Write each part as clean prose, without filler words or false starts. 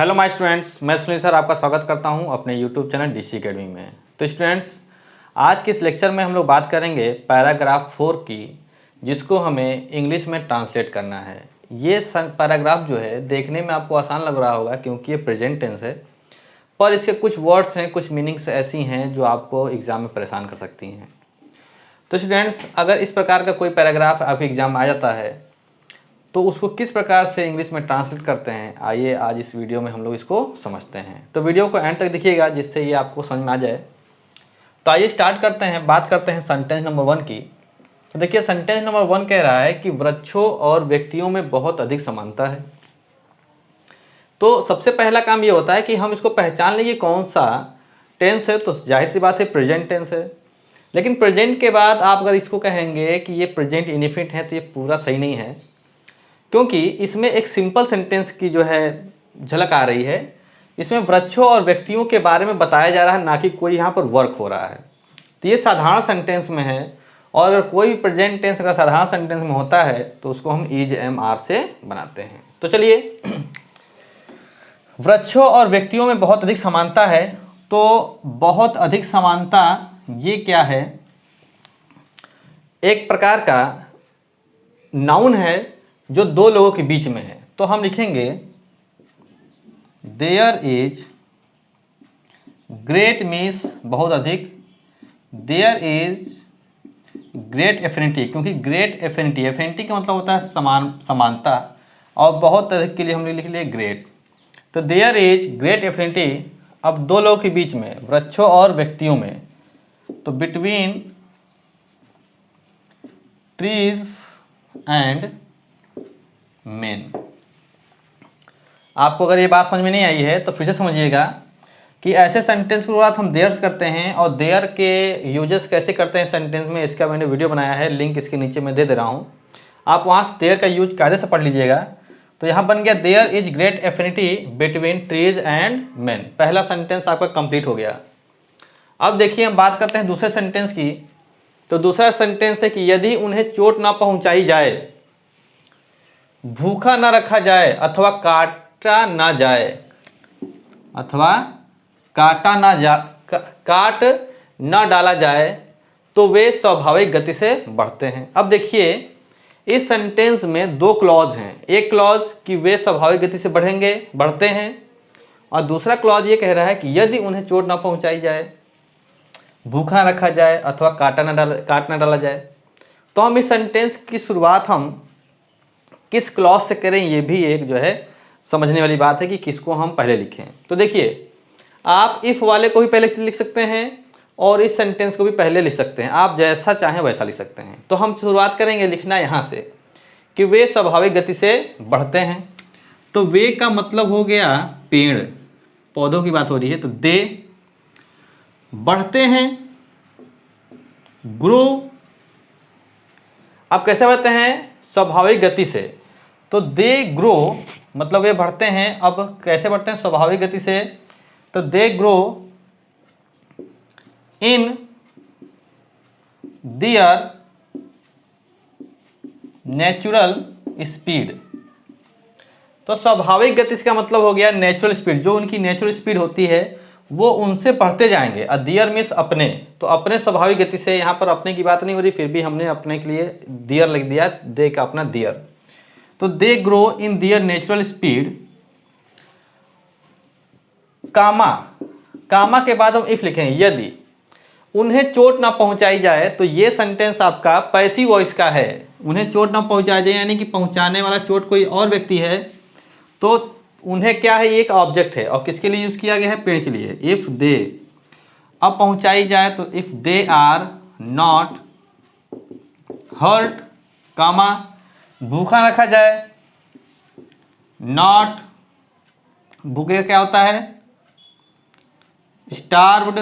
Hello my students, मैं Sunil sir आपका स्वागत करता हूं अपने यूट्यूब चैनल डीसी अकेडमी में। तो स्टूडेंट्स, आज के इस लेक्चर में हम लोग बात करेंगे पैराग्राफ 4 की, जिसको हमें इंग्लिश में ट्रांसलेट करना है। ये पैराग्राफ जो है देखने में आपको आसान लग रहा होगा क्योंकि ये प्रेजेंट टेंस है, पर इसके कुछ वर्ड्स हैं, कुछ मीनिंग्स ऐसी हैं जो आपको एग्ज़ाम में परेशान कर सकती हैं। तो स्टूडेंट्स, अगर इस प्रकार का कोई पैराग्राफ आपके एग्ज़ाम में आ जाता है तो उसको किस प्रकार से इंग्लिश में ट्रांसलेट करते हैं, आइए आज इस वीडियो में हम लोग इसको समझते हैं। तो वीडियो को एंड तक देखिएगा जिससे ये आपको समझ में आ जाए। तो आइए स्टार्ट करते हैं, बात करते हैं सेंटेंस नंबर 1 की। तो देखिए, सेंटेंस नंबर 1 कह रहा है कि वृक्षों और व्यक्तियों में बहुत अधिक समानता है। तो सबसे पहला काम ये होता है कि हम इसको पहचान लेंगे कौन सा टेंस है। तो जाहिर सी बात है प्रेजेंट टेंस है, लेकिन प्रेजेंट के बाद आप अगर इसको कहेंगे कि ये प्रेजेंट इनडेफिनिट है तो ये पूरा सही नहीं है, क्योंकि इसमें एक सिंपल सेंटेंस की जो है झलक आ रही है। इसमें वृक्षों और व्यक्तियों के बारे में बताया जा रहा है, ना कि कोई यहाँ पर वर्क हो रहा है। तो ये साधारण सेंटेंस में है, और अगर कोई भी प्रेजेंट टेंस अगर साधारण सेंटेंस में होता है तो उसको हम इज एम आर से बनाते हैं। तो चलिए, वृक्षों और व्यक्तियों में बहुत अधिक समानता है। तो बहुत अधिक समानता ये क्या है? एक प्रकार का नाउन है जो दो लोगों के बीच में है। तो हम लिखेंगे देयर इज ग्रेट मीन्स बहुत अधिक, देयर इज ग्रेट एफिनिटी, क्योंकि ग्रेट एफिनिटी, एफिनिटी का मतलब होता है समानता, और बहुत अधिक के लिए हमने लिख लिया ग्रेट। तो देयर इज ग्रेट एफिनिटी, अब दो लोगों के बीच में, वृक्षों और व्यक्तियों में, तो बिटवीन ट्रीज एंड मेन। आपको अगर ये बात समझ में नहीं आई है तो फिर से समझिएगा कि ऐसे सेंटेंस के बाद हम देयर्स करते हैं, और देयर के यूजेस कैसे करते हैं सेंटेंस में, इसका मैंने वीडियो बनाया है, लिंक इसके नीचे मैं दे दे रहा हूँ। आप वहाँ से देयर का यूज कायदे से पढ़ लीजिएगा। तो यहाँ बन गया there is great affinity between trees and men. पहला सेंटेंस आपका कंप्लीट हो गया। अब देखिए, हम बात करते हैं दूसरे सेंटेंस की। तो दूसरा सेंटेंस है कि यदि उन्हें चोट ना पहुँचाई जाए, भूखा ना रखा जाए, अथवा काटा ना जाए, अथवा काट ना डाला जाए, तो वे स्वाभाविक गति से बढ़ते हैं। अब देखिए, इस सेंटेंस में दो क्लॉज हैं। एक क्लॉज कि वे स्वाभाविक गति से बढ़ते हैं, और दूसरा क्लॉज ये कह रहा है कि यदि उन्हें चोट ना पहुंचाई जाए, भूखा रखा जाए, अथवा काट ना डाला जाए। तो हम इस सेंटेंस की शुरुआत हम किस क्लॉज से करें, ये भी एक जो है समझने वाली बात है कि किसको हम पहले लिखें। तो देखिए, आप इफ़ वाले को भी पहले से लिख सकते हैं और इस सेंटेंस को भी पहले लिख सकते हैं, आप जैसा चाहें वैसा लिख सकते हैं। तो हम शुरुआत करेंगे लिखना यहाँ से कि वे स्वाभाविक गति से बढ़ते हैं। तो वे का मतलब हो गया पेड़ पौधों की बात हो रही है, तो दे बढ़ते हैं, ग्रो। अब कैसे बढ़ते हैं? स्वाभाविक गति से। तो दे ग्रो मतलब वे बढ़ते हैं। अब कैसे बढ़ते हैं? स्वाभाविक गति से। तो they grow in their natural speed. तो स्वाभाविक गति का मतलब हो गया नेचुरल स्पीड, जो उनकी नेचुरल स्पीड होती है वो उनसे बढ़ते जाएंगे। देयर मीन्स अपने, तो अपने स्वाभाविक गति से, यहाँ पर अपने की बात नहीं हो रही, फिर भी हमने अपने के लिए देयर लिख दिया, दे का अपना देयर। तो they grow in their natural speed, comma के बाद हम इफ लिखेंगे यदि उन्हें चोट ना पहुंचाई जाए। तो ये सेंटेंस आपका पैसिव वॉइस का है। उन्हें चोट ना पहुंचाई जाए यानी कि पहुंचाने वाला चोट कोई और व्यक्ति है, तो उन्हें क्या है, एक ऑब्जेक्ट है, और किसके लिए यूज किया गया है? पेड़ के लिए। इफ दे, अब पहुंचाई जाए तो if they are not hurt, comma भूखा रखा जाए, नॉट, भूखे क्या होता है? स्टार्व्ड,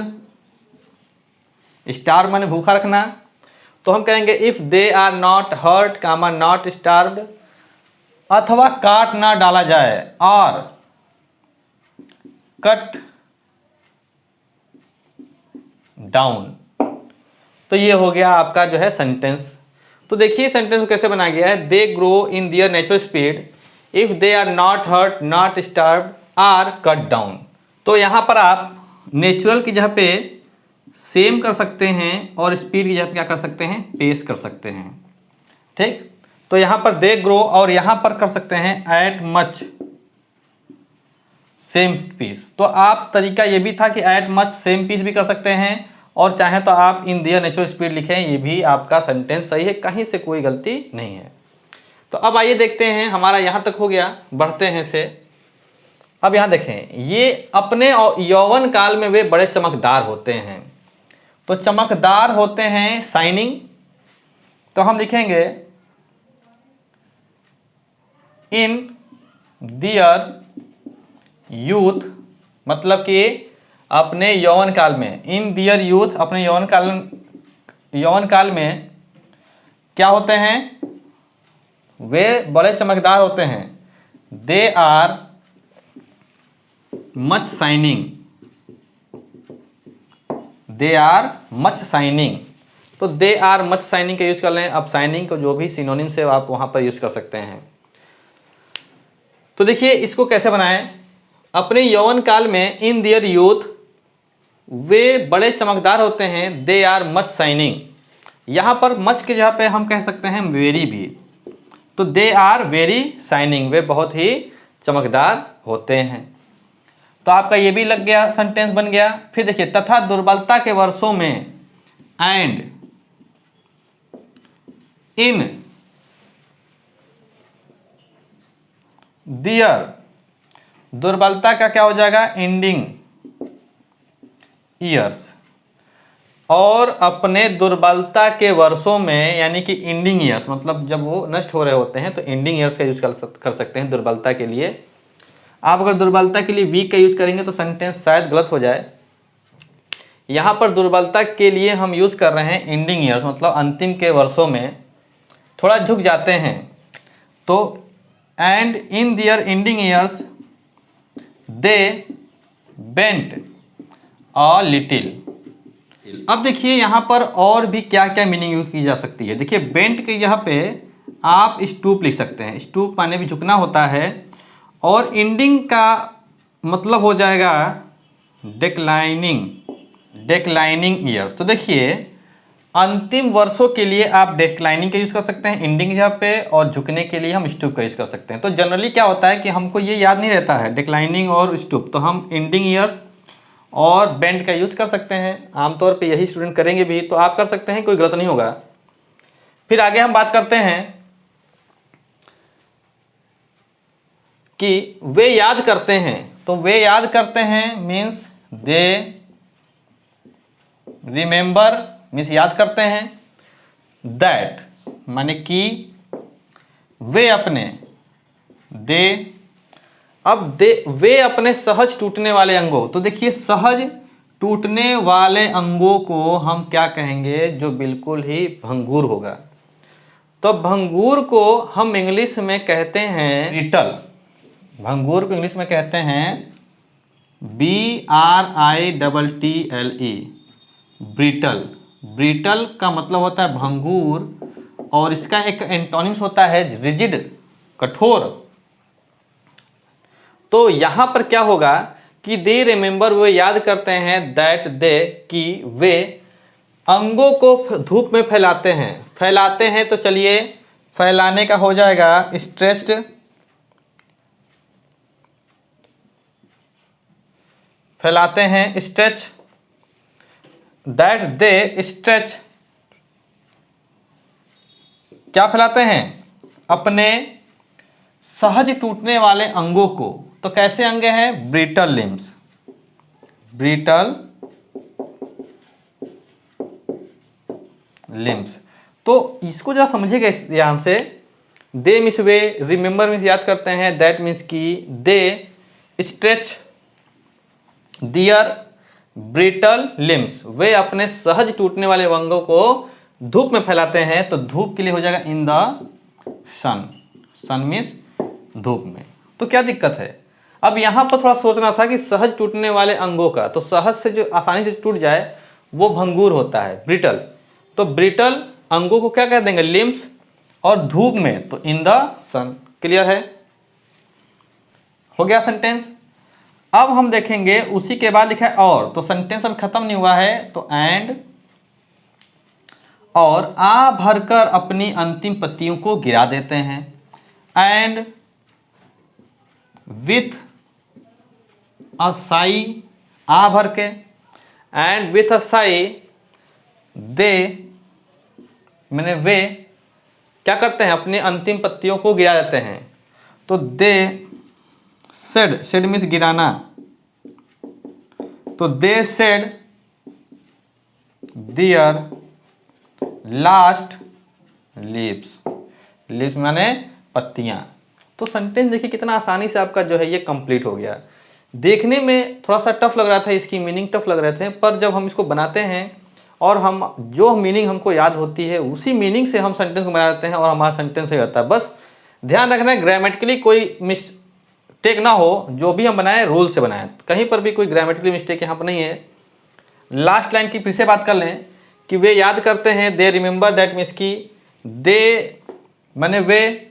स्टार्व माने भूखा रखना। तो हम कहेंगे if they are not hurt, comma not starved, अथवा काट ना डाला जाए, और कट डाउन। तो ये हो गया आपका जो है सेंटेंस। तो देखिए सेंटेंस को कैसे बनाया गया है। They grow in their natural speed if they are not hurt, not starved, or cut down. तो यहाँ पर आप नेचुरल की जगह पे सेम कर सकते हैं और स्पीड की जगह पे क्या कर सकते हैं, पेस कर सकते हैं। ठीक, तो यहाँ पर दे ग्रो और यहाँ पर कर सकते हैं एट मच सेम पीस। तो आप तरीका ये भी था कि एट मच सेम पीस भी कर सकते हैं और चाहे तो आप इन दियर नेचुरल स्पीड लिखें, ये भी आपका सेंटेंस सही है, कहीं से कोई गलती नहीं है। तो अब आइए देखते हैं, हमारा यहाँ तक हो गया, बढ़ते हैं से। अब यहाँ देखें, ये अपने यौवन काल में वे बड़े चमकदार होते हैं। तो चमकदार होते हैं शाइनिंग, तो हम लिखेंगे इन दियर यूथ, मतलब कि अपने यौवन काल में, इन दियर यूथ अपने यौवन काल में क्या होते हैं, वे बड़े चमकदार होते हैं। They are much shining, they are much shining. तो दे आर मच शाइनिंग का यूज कर लें। अब शाइनिंग को जो भी सिनोनिम से आप वहां पर यूज कर सकते हैं। तो देखिए इसको कैसे बनाएं, अपने यौवन काल में इन दियर यूथ वे बड़े चमकदार होते हैं, दे आर मच शाइनिंग। यहाँ पर मच की जगह पे हम कह सकते हैं वेरी भी। तो दे आर वेरी शाइनिंग, वे बहुत ही चमकदार होते हैं। तो आपका ये भी लग गया, सेंटेंस बन गया। फिर देखिए, तथा दुर्बलता के वर्षों में, एंड इन दियर, दुर्बलता का क्या हो जाएगा, एंडिंग ईयर्स, और अपने दुर्बलता के वर्षों में, यानी कि एंडिंग ईयर्स, मतलब जब वो नष्ट हो रहे होते हैं तो एंडिंग ईयर्स का यूज कर सकते हैं दुर्बलता के लिए। आप अगर दुर्बलता के लिए वीक का यूज करेंगे तो सेंटेंस शायद गलत हो जाए। यहाँ पर दुर्बलता के लिए हम यूज कर रहे हैं एंडिंग ईयर्स, मतलब अंतिम के वर्षों में थोड़ा झुक जाते हैं। तो and in their ending years they bent a little. अब देखिए यहाँ पर और भी क्या क्या मीनिंग यूज की जा सकती है। देखिए बेंट के यहाँ पे आप स्टूप लिख सकते हैं, स्टूप माने भी झुकना होता है, और एंडिंग का मतलब हो जाएगा डिक्लाइनिंग, डिक्लाइनिंग ईयर्स। तो देखिए अंतिम वर्षों के लिए आप डिक्लाइनिंग का यूज़ कर सकते हैं एंडिंग जगह पे, और झुकने के लिए हम स्टूप का यूज़ कर सकते हैं। तो जनरली क्या होता है कि हमको ये याद नहीं रहता है डिक्लाइनिंग और स्टूप, तो हम एंडिंग ईयर्स और बेंड का यूज कर सकते हैं। आमतौर पे यही स्टूडेंट करेंगे भी, तो आप कर सकते हैं, कोई गलत नहीं होगा। फिर आगे हम बात करते हैं कि वे याद करते हैं। तो वे याद करते हैं मीन्स दे रिमेंबर, मीन्स याद करते हैं। दैट माने कि वे अपने, दे, अब दे वे अपने सहज टूटने वाले अंगों। तो देखिए सहज टूटने वाले अंगों को हम क्या कहेंगे, जो बिल्कुल ही भंगुर होगा। तो भंगुर को हम इंग्लिश में कहते हैं ब्रिटल। भंगुर को इंग्लिश में कहते हैं BRITTLE, ब्रिटल। ब्रिटल का मतलब होता है भंगुर, और इसका एक एंटोनिम्स होता है रिजिड, कठोर। तो यहां पर क्या होगा कि दे रिमेंबर, वो याद करते हैं, दैट दे, कि वे अंगों को धूप में फैलाते हैं। फैलाते हैं तो चलिए फैलाने का हो जाएगा स्ट्रेच्ड, फैलाते हैं स्ट्रेच, दैट दे स्ट्रेच, क्या फैलाते हैं, अपने सहज टूटने वाले अंगों को। तो कैसे अंग हैं, ब्रिटल लिम्स, ब्रिटल लिम्स। तो इसको जरा समझिएगा ध्यान से। दे मीन्स वे, रिमेंबर मीन्स याद करते हैं, दैट मीन्स की दे स्ट्रेच दियर ब्रिटल लिम्स, वे अपने सहज टूटने वाले अंगों को धूप में फैलाते हैं। तो धूप के लिए हो जाएगा in the sun, sun means धूप में। तो क्या दिक्कत है, अब यहाँ पर थोड़ा सोचना था कि सहज टूटने वाले अंगों का, तो सहज से जो आसानी से टूट जाए वो भंगुर होता है, ब्रिटल। तो ब्रिटल अंगों को क्या कह देंगे, लिम्स, और धूप में तो इन द सन। क्लियर है, हो गया सेंटेंस। अब हम देखेंगे उसी के बाद लिखा है और, तो सेंटेंस अब खत्म नहीं हुआ है, तो एंड और आ भरकर अपनी अंतिम पत्तियों को गिरा देते हैं। एंड विथ अ साई, आ भर के, एंड विथ अ साई दे मैंने वे क्या करते हैं, अपनी अंतिम पत्तियों को गिरा देते हैं। तो दे सेड, सेड मीन्स गिराना, तो they shed their last leaves, leaves माने पत्तियां। तो सेंटेंस देखिए कितना आसानी से आपका जो है ये कंप्लीट हो गया। देखने में थोड़ा सा टफ लग रहा था, इसकी मीनिंग टफ लग रहे थे, पर जब हम इसको बनाते हैं और हम जो मीनिंग हमको याद होती है उसी मीनिंग से हम सेंटेंस को बना देते हैं और हमारा सेंटेंस सही होता है। बस ध्यान रखना है ग्रामेटिकली कोई मिस्टेक ना हो, जो भी हम बनाएं रूल से बनाएं, कहीं पर भी कोई ग्रामेटिकली मिस्टेक यहाँ पर नहीं है। लास्ट लाइन की फिर से बात कर लें कि वे याद करते हैं, दे रिमेंबर दैट मीन्स की दे माने वे,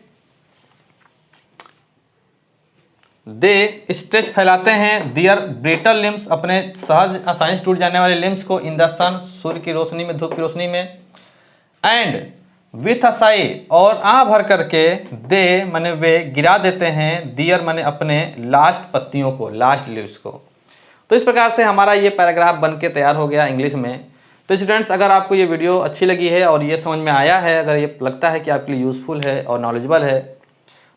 दे स्ट्रेच फैलाते हैं दियर ब्रिटल लिम्स, अपने सहज आसानी से टूट जाने वाले लिम्स को, इन द सन, सूर्य की रोशनी में, धूप की रोशनी में। एंड विथ अ साई और आ भर करके, दे माने वे गिरा देते हैं, दियर माने अपने लास्ट पत्तियों को, लास्ट लिव्स को। तो इस प्रकार से हमारा ये पैराग्राफ बन के तैयार हो गया इंग्लिश में। तो स्टूडेंट्स अगर आपको ये वीडियो अच्छी लगी है और ये समझ में आया है, अगर ये लगता है कि आपके लिए यूज़फुल है और नॉलेजेबल है,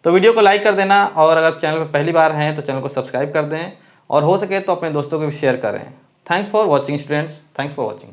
तो वीडियो को लाइक कर देना, और अगर चैनल पर पहली बार हैं तो चैनल को सब्सक्राइब कर दें, और हो सके तो अपने दोस्तों को भी शेयर करें। Thanks for watching students, thanks for watching.